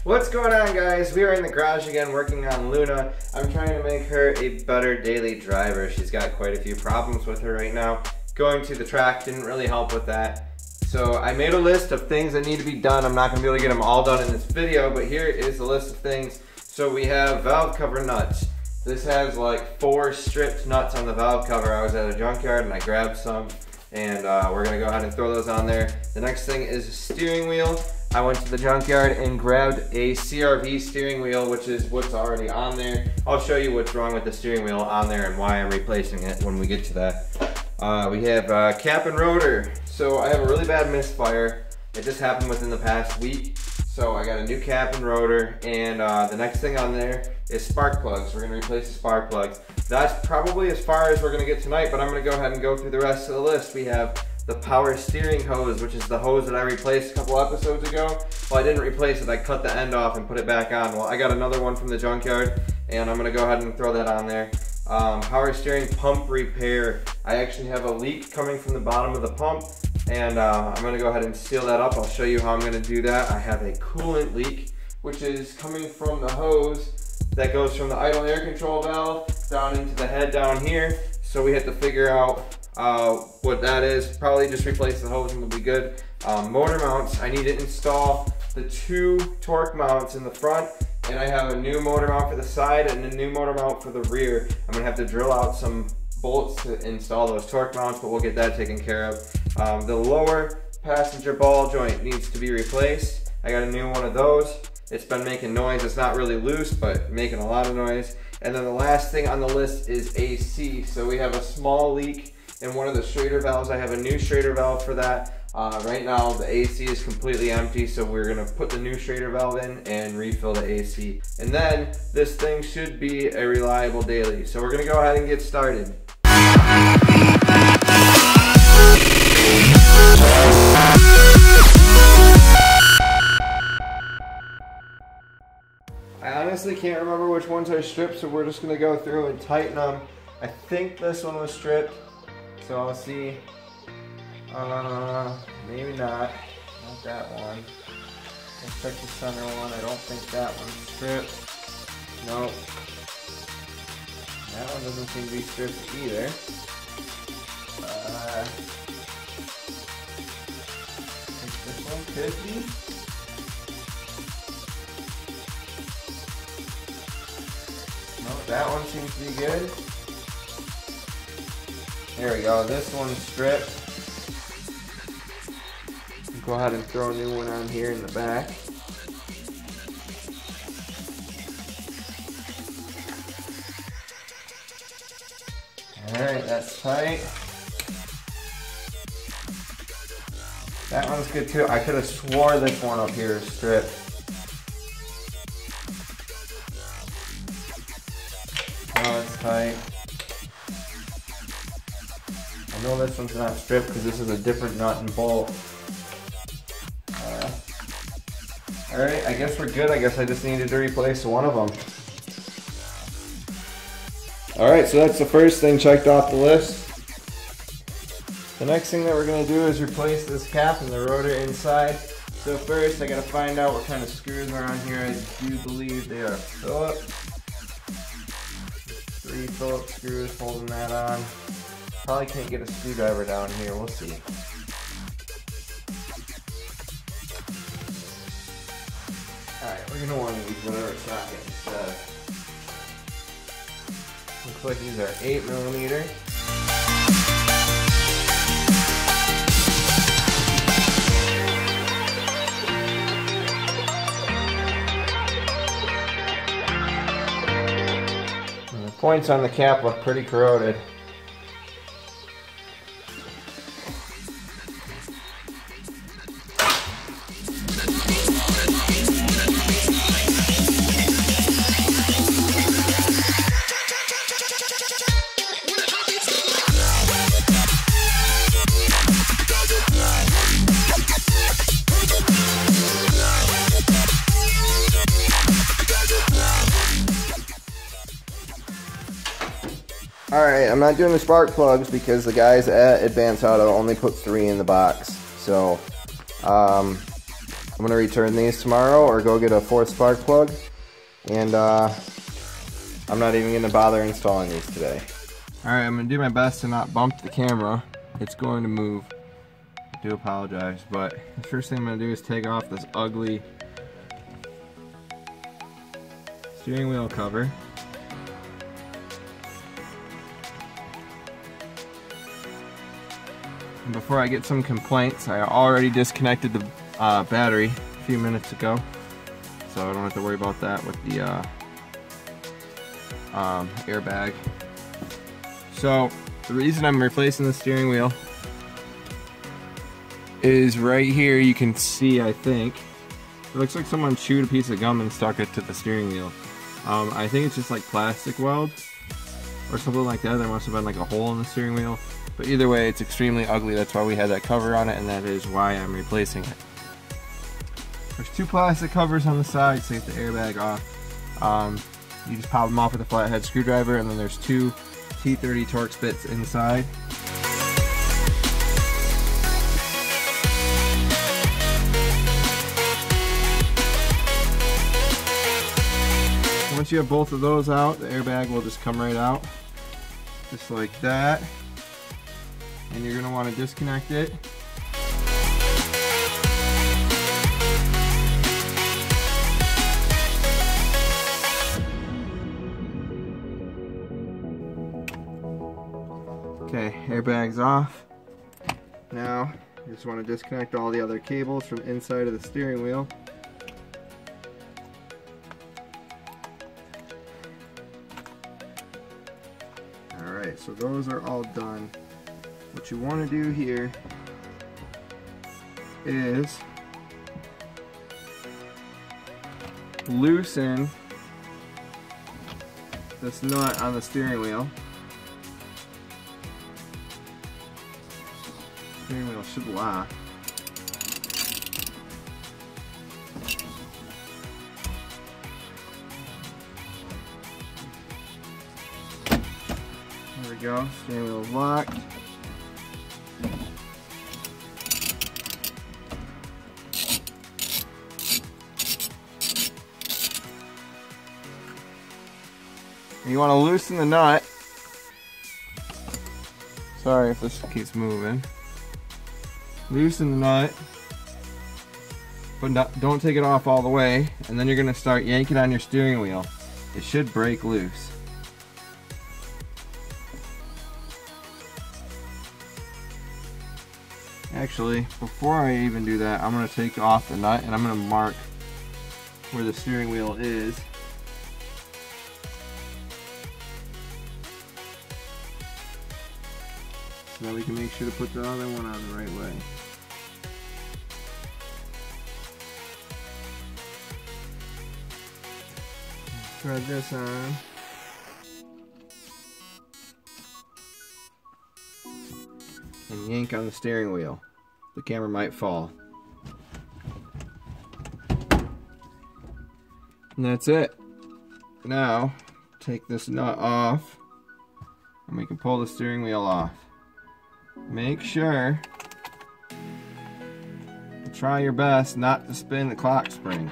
What's going on, guys? We are in the garage again working on Luna. I'm trying to make her a better daily driver. She's got quite a few problems with her right now. Going to the track didn't really help with that. So I made a list of things that need to be done. I'm not going to be able to get them all done in this video, but here is the list of things. So we have valve cover nuts. This has like 4 stripped nuts on the valve cover. I was at a junkyard and I grabbed some, and we're going to go ahead and throw those on there. The next thing is a steering wheel. I went to the junkyard and grabbed a CRV steering wheel, which is what's already on there. I'll show you what's wrong with the steering wheel on there and why I'm replacing it when we get to that. We have cap and rotor. So I have a really bad misfire. It just happened within the past week. So I got a new cap and rotor, and the next thing on there is spark plugs. We're going to replace the spark plugs. That's probably as far as we're going to get tonight, but I'm going to go ahead and go through the rest of the list. We have the power steering hose, which is the hose that I replaced a couple episodes ago. Well, I didn't replace it, I cut the end off and put it back on. Well, I got another one from the junkyard, and I'm gonna go ahead and throw that on there. Power steering pump repair. I actually have a leak coming from the bottom of the pump, and I'm gonna go ahead and seal that up. I'll show you how I'm gonna do that. I have a coolant leak, which is coming from the hose that goes from the idle air control valve down into the head down here. So we have to figure out what that is. Probably just replace the hose and we'll be good. Motor mounts, I need to install the 2 torque mounts in the front, and I have a new motor mount for the side and a new motor mount for the rear. I'm gonna have to drill out some bolts to install those torque mounts, but we'll get that taken care of. The lower passenger ball joint needs to be replaced. I got a new one of those. It's been making noise. It's not really loose, but making a lot of noise. And then the last thing on the list is AC. So we have a small leak in one of the Schrader valves. I have a new Schrader valve for that. Right now the AC is completely empty, so we're gonna put the new Schrader valve in and refill the AC. And then this thing should be a reliable daily. So we're gonna go ahead and get started. I honestly can't remember which ones are stripped, so we're just gonna go through and tighten them. I think this one was stripped, so I'll see. Maybe not. Not that one. Let's check the center one. I don't think that one's stripped. Nope. That one doesn't seem to be stripped either. I think this one could be. Nope, that one seems to be good. There we go. This one's stripped. Go ahead and throw a new one on here in the back. Alright, that's tight. That one's good too. I could have swore this one up here is stripped. Oh, it's tight. I know this one's not stripped because this is a different nut and bolt. Alright, I guess we're good. I guess I just needed to replace one of them. Alright, so that's the first thing checked off the list. The next thing that we're going to do is replace this cap and the rotor inside. So first I got to find out what kind of screws are on here. I do believe they are Phillips. 3 Phillips screws holding that on. Probably can't get a screwdriver down here. We'll see. Alright, we're going to want to use whatever socket instead. Looks like these are 8mm. And the points on the cap look pretty corroded. Alright, I'm not doing the spark plugs because the guys at Advance Auto only put 3 in the box. So, I'm gonna return these tomorrow or go get a fourth spark plug, and I'm not even gonna bother installing these today. Alright, I'm gonna do my best to not bump the camera. It's going to move. I do apologize, but the first thing I'm gonna do is take off this ugly steering wheel cover. And before I get some complaints, I already disconnected the battery a few minutes ago, so I don't have to worry about that with the airbag. So the reason I'm replacing the steering wheel is right here. You can see, I think it looks like someone chewed a piece of gum and stuck it to the steering wheel. I think it's just like plastic weld or something like that. There must have been like a hole in the steering wheel, but either way it's extremely ugly. That's why we had that cover on it, and that is why I'm replacing it. There's two plastic covers on the side to take the airbag off. You just pop them off with a flathead screwdriver, and then there's two T30 Torx bits inside. Once you have both of those out, the airbag will just come right out, just like that. And you're going to want to disconnect it. Okay, airbag's off. Now, you just want to disconnect all the other cables from inside of the steering wheel. Alright, so those are all done. What you want to do here is loosen this nut on the steering wheel. Steering wheel should lock. There we go, steering wheel is locked. And you want to loosen the nut. Sorry if this keeps moving. Loosen the nut, but don't take it off all the way, and then you're going to start yanking on your steering wheel. It should break loose. Actually, before I even do that, I'm going to take off the nut and I'm going to mark where the steering wheel is. So that we can make sure to put the other one on the right way. Thread this on. And yank on the steering wheel. The camera might fall. And that's it. Now, take this nut off and we can pull the steering wheel off. Make sure to try your best not to spin the clock spring.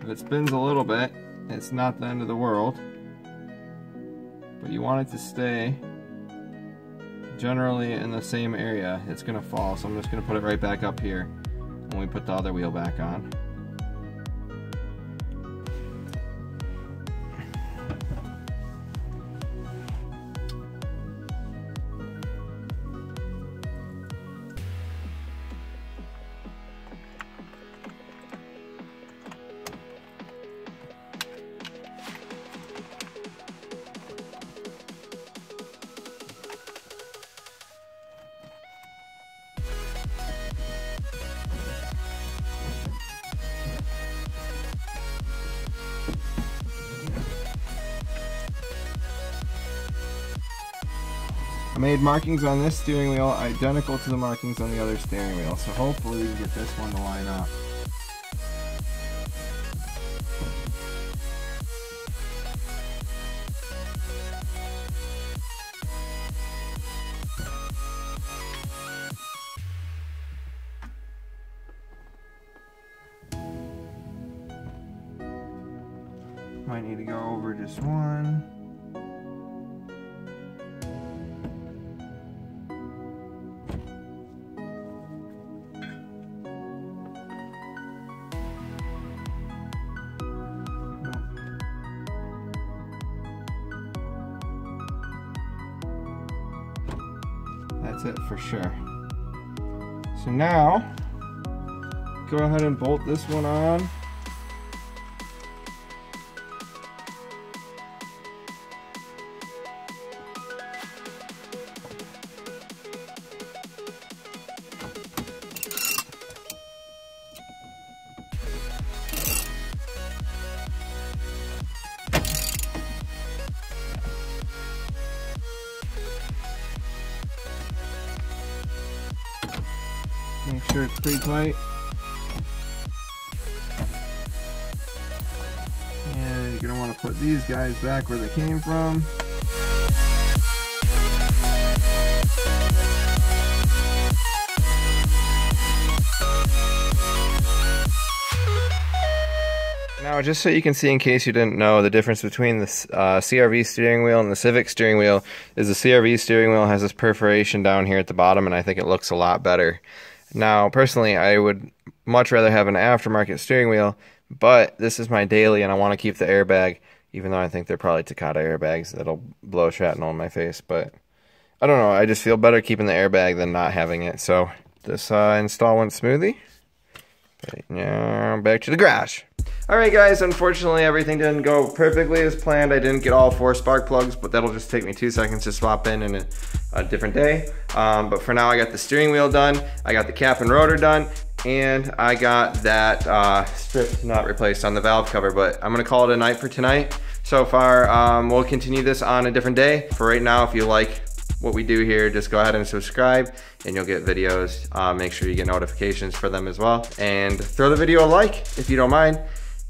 If it spins a little bit, it's not the end of the world, but you want it to stay generally in the same area. It's gonna fall, so I'm just gonna put it right back up here when we put the other wheel back on. I made markings on this steering wheel identical to the markings on the other steering wheel, so hopefully we can get this one to line up. Might need to go over just one. That's it for sure. So now, go ahead and bolt this one on. Make sure it's pretty tight. And you're gonna want to put these guys back where they came from. Now, just so you can see, in case you didn't know, the difference between the CRV steering wheel and the Civic steering wheel is the CRV steering wheel has this perforation down here at the bottom, and I think it looks a lot better. Now, personally, I would much rather have an aftermarket steering wheel, but this is my daily, and I want to keep the airbag, even though I think they're probably Takata airbags that'll blow shrapnel in my face, but I don't know, I just feel better keeping the airbag than not having it. So this install went smoothly. But now back to the garage. Alright guys, unfortunately everything didn't go perfectly as planned. I didn't get all 4 spark plugs, but that'll just take me 2 seconds to swap in a different day. But for now I got the steering wheel done, I got the cap and rotor done, and I got that strip nut replaced on the valve cover. But I'm gonna call it a night for tonight. So far, we'll continue this on a different day. For right now, if you like what we do here, just go ahead and subscribe and you'll get videos. Make sure you get notifications for them as well. And throw the video a like if you don't mind.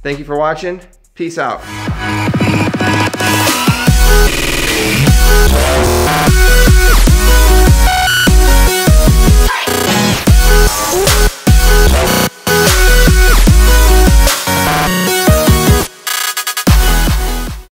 Thank you for watching. Peace out.